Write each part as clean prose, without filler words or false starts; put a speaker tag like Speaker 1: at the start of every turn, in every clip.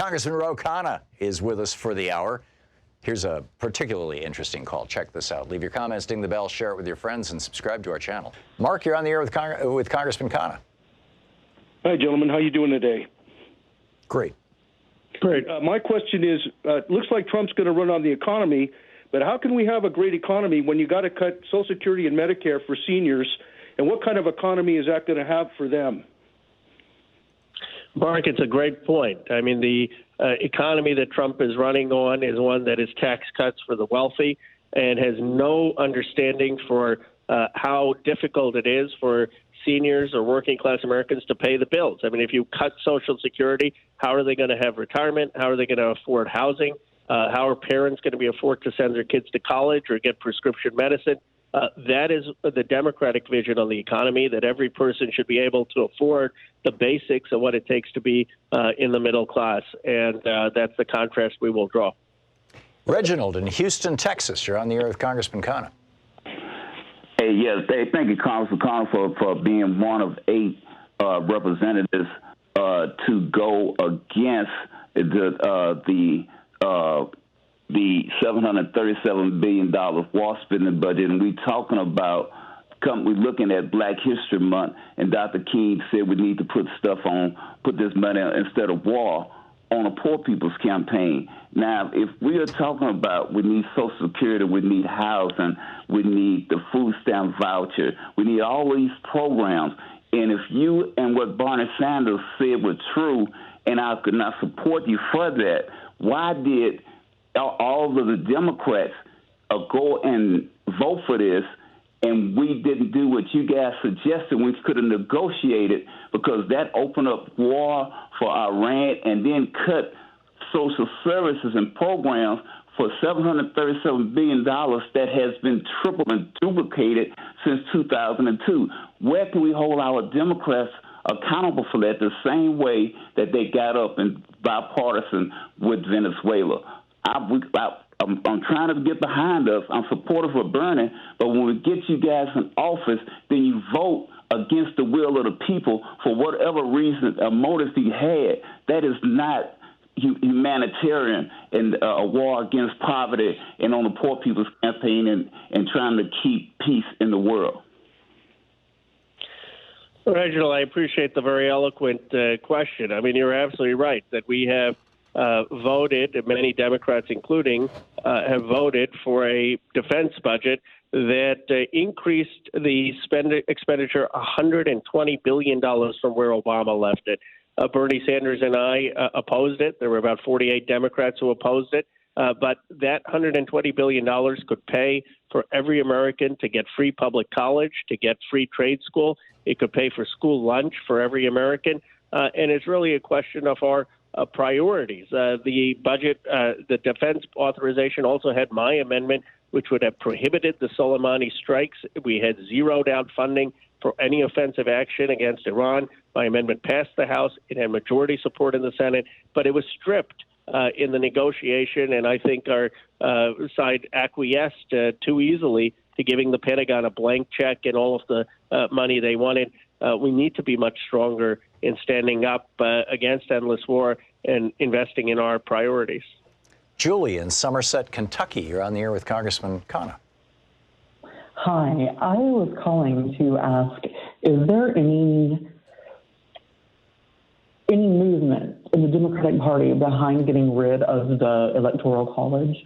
Speaker 1: Congressman Ro Khanna is with us for the hour. Here's a particularly interesting call. Check this out. Leave your comments, ding the bell, share it with your friends, and subscribe to our channel. Mark, you're on the air with Congressman Khanna.
Speaker 2: Hi, gentlemen. How you doing today?
Speaker 1: Great.
Speaker 2: Great. My question is, looks like Trump's going to run on the economy, but how can we have a great economy when you got to cut Social Security and Medicare for seniors? And what kind of economy is that going to have for them?
Speaker 3: Mark, it's a great point. I mean, the economy that Trump is running on is one that is tax cuts for the wealthy and has no understanding for how difficult it is for seniors or working class Americans to pay the bills. I mean, if you cut Social Security, how are they going to have retirement? How are they going to afford housing? How are parents going to be afford to send their kids to college or get prescription medicine? That is the Democratic vision on the economy, that every person should be able to afford the basics of what it takes to be in the middle class. And that's the contrast we will draw.
Speaker 1: Reginald in Houston, Texas. You're on the air with Congressman Khanna.
Speaker 4: Hey, yes, thank you, Congressman Khanna, for being one of 8 representatives to go against the $737 billion war spending budget. And we're talking about, we're looking at Black History Month, and Dr. King said we need to put this money instead of war on a poor people's campaign. Now, if we are talking about we need Social Security, we need housing, we need the food stamp voucher, we need all these programs. And if you and what Bernie Sanders said were true, and I could not support you for that, why did all of the Democrats go and vote for this, and we didn't do what you guys suggested? We could have negotiated, because that opened up war for Iran, and then cut social services and programs for $737 billion that has been tripled and duplicated since 2002. Where can we hold our Democrats accountable for that, the same way that they got up in bipartisan with Venezuela? I'm trying to get behind us. I'm supportive of Bernie, but when we get you guys in office, then you vote against the will of the people for whatever reason or motive he had. That is not humanitarian and a war against poverty and on the poor people's campaign and trying to keep peace in the world.
Speaker 3: Reginald, I appreciate the very eloquent question. I mean, you're absolutely right that we have voted, many Democrats including, have voted for a defense budget that increased the expenditure $120 billion from where Obama left it. Bernie Sanders and I opposed it. There were about 48 Democrats who opposed it. But that $120 billion could pay for every American to get free public college, to get free trade school. It could pay for school lunch for every American. And it's really a question of our priorities. The budget, the defense authorization also had my amendment, which would have prohibited the Soleimani strikes. We had zeroed out funding for any offensive action against Iran. My amendment passed the House. It had majority support in the Senate, but it was stripped in the negotiation, and I think our side acquiesced too easily to giving the Pentagon a blank check and all of the money they wanted. We need to be much stronger in standing up against endless war and investing in our priorities.
Speaker 1: Julie in Somerset, Kentucky. You're on the air with Congressman Khanna.
Speaker 5: Hi, I was calling to ask, is there any movement in the Democratic Party behind getting rid of the Electoral College?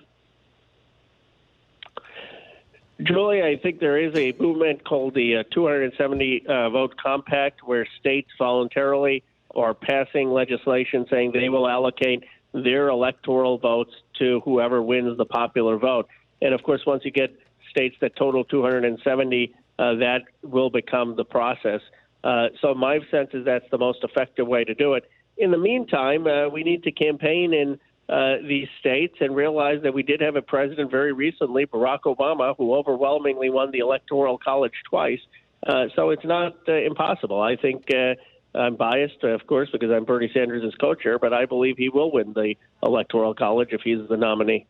Speaker 3: Julie, I think there is a movement called the 270 vote compact, where states voluntarily are passing legislation saying they will allocate their electoral votes to whoever wins the popular vote. And of course, once you get states that total 270, that will become the process. So my sense is that's the most effective way to do it. In the meantime, we need to campaign in these states and realize that we did have a president very recently, Barack Obama, who overwhelmingly won the Electoral College twice. So it's not impossible. I think I'm biased, of course, because I'm Bernie Sanders' co-chair, but I believe he will win the Electoral College if he's the nominee.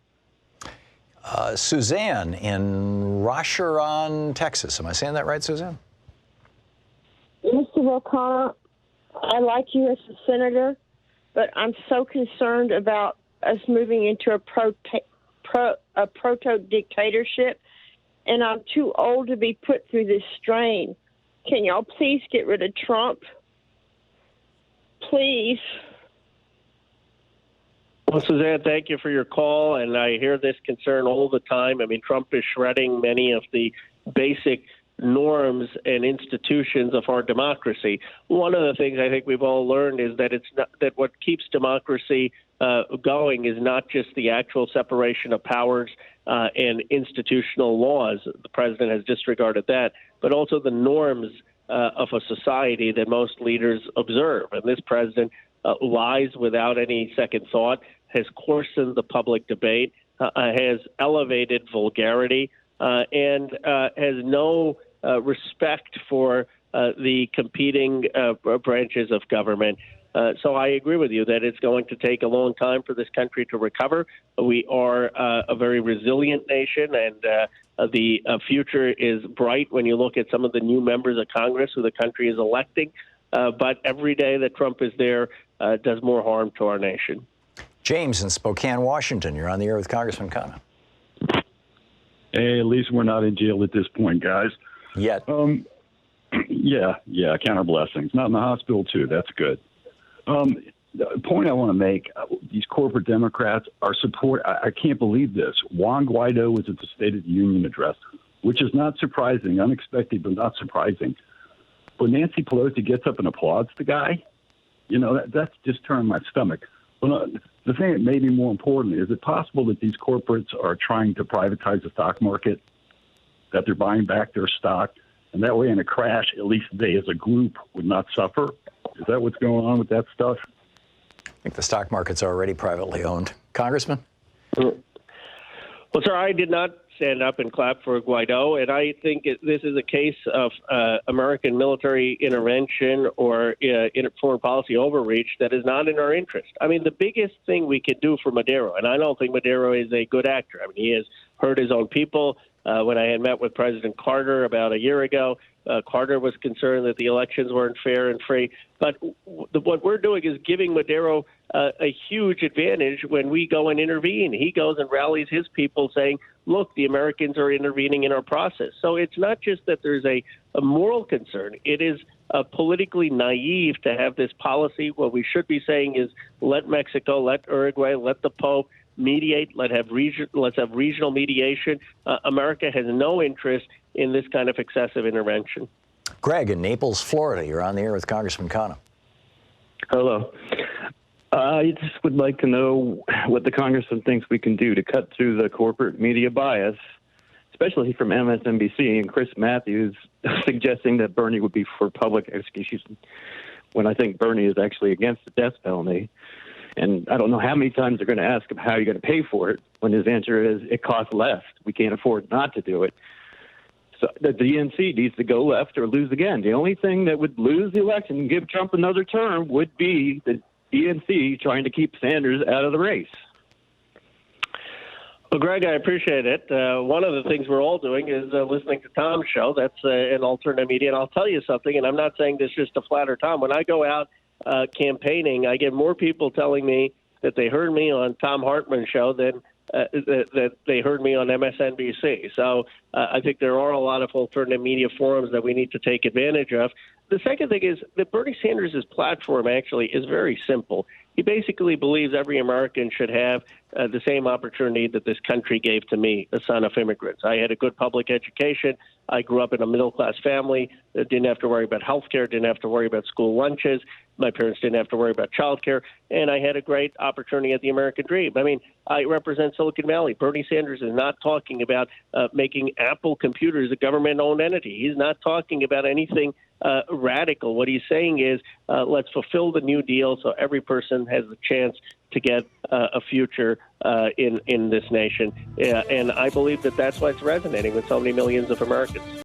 Speaker 1: Suzanne in Rocheron, Texas. Am I saying that right, Suzanne?
Speaker 6: Mr. Ro Khanna, I like you as a senator, but I'm so concerned about us moving into a proto-dictatorship, and I'm too old to be put through this strain. Can y'all please get rid of Trump? Please.
Speaker 3: Well, Suzanne, thank you for your call, and I hear this concern all the time. I mean, Trump is shredding many of the basic norms and institutions of our democracy. One of the things I think we've all learned is that it's not that what keeps democracy going is not just the actual separation of powers and institutional laws. The president has disregarded that, but also the norms of a society that most leaders observe. And this president lies without any second thought, has coarsened the public debate, has elevated vulgarity, and has no respect for the competing branches of government. So I agree with you that it's going to take a long time for this country to recover. We are a very resilient nation, and the future is bright when you look at some of the new members of Congress who the country is electing. But every day that Trump is there does more harm to our nation.
Speaker 1: James in Spokane, Washington. You're on the air with Congressman Khanna.
Speaker 7: Hey, at least we're not in jail at this point, guys.
Speaker 1: Yet.
Speaker 7: Yeah, count our blessings. Not in the hospital, too. That's good. The point I want to make, these corporate Democrats are support. I can't believe this. Juan Guaido was at the State of the Union address, which is not surprising, unexpected, but not surprising. But Nancy Pelosi gets up and applauds the guy. You know, that's just turned my stomach. But the thing that may be more important, is it possible that these corporates are trying to privatize the stock market, that they're buying back their stock, and that way in a crash, at least they as a group would not suffer? Is that what's going on with that stuff?
Speaker 1: I think the stock market's already privately owned. Congressman?
Speaker 3: Well, sir, I did not stand up and clap for Guaido, and I think this is a case of American military intervention or foreign policy overreach that is not in our interest. I mean, the biggest thing we could do for Maduro, and I don't think Maduro is a good actor. I mean, he has hurt his own people. When I had met with President Carter about a year ago, Carter was concerned that the elections weren't fair and free. But what we're doing is giving Maduro a huge advantage when we go and intervene. He goes and rallies his people saying, look, the Americans are intervening in our process. So it's not just that there's a moral concern. It is politically naive to have this policy. What we should be saying is let Mexico, let Uruguay, let the Pope mediate, let's have regional mediation. America has no interest in this kind of excessive intervention.
Speaker 1: Greg in Naples, Florida. You're on the air with Congressman Khanna.
Speaker 8: Hello. I just would like to know what the congressman thinks we can do to cut through the corporate media bias, especially from MSNBC and Chris Matthews suggesting that Bernie would be for public execution when I think Bernie is actually against the death penalty. And I don't know how many times they're going to ask him how you're going to pay for it when his answer is it costs less. We can't afford not to do it. So the DNC needs to go left or lose again. The only thing that would lose the election and give Trump another term would be the DNC trying to keep Sanders out of the race.
Speaker 3: Well, Greg, I appreciate it. One of the things we're all doing is listening to Tom's show. That's an alternate media. And I'll tell you something, and I'm not saying this just to flatter Tom. When I go out campaigning, I get more people telling me that they heard me on Thom Hartmann's show than that they heard me on MSNBC. So I think there are a lot of alternative media forums that we need to take advantage of. The second thing is that Bernie Sanders' platform actually is very simple. He basically believes every American should have the same opportunity that this country gave to me, a son of immigrants. I had a good public education. I grew up in a middle-class family that didn't have to worry about health care, didn't have to worry about school lunches. My parents didn't have to worry about child care, and I had a great opportunity at the American dream. I mean, I represent Silicon Valley. Bernie Sanders is not talking about making Apple computers a government-owned entity. He's not talking about anything radical. What he's saying is let's fulfill the New Deal so every person has the chance to get a future in this nation. And I believe that that's why it's resonating with so many millions of Americans.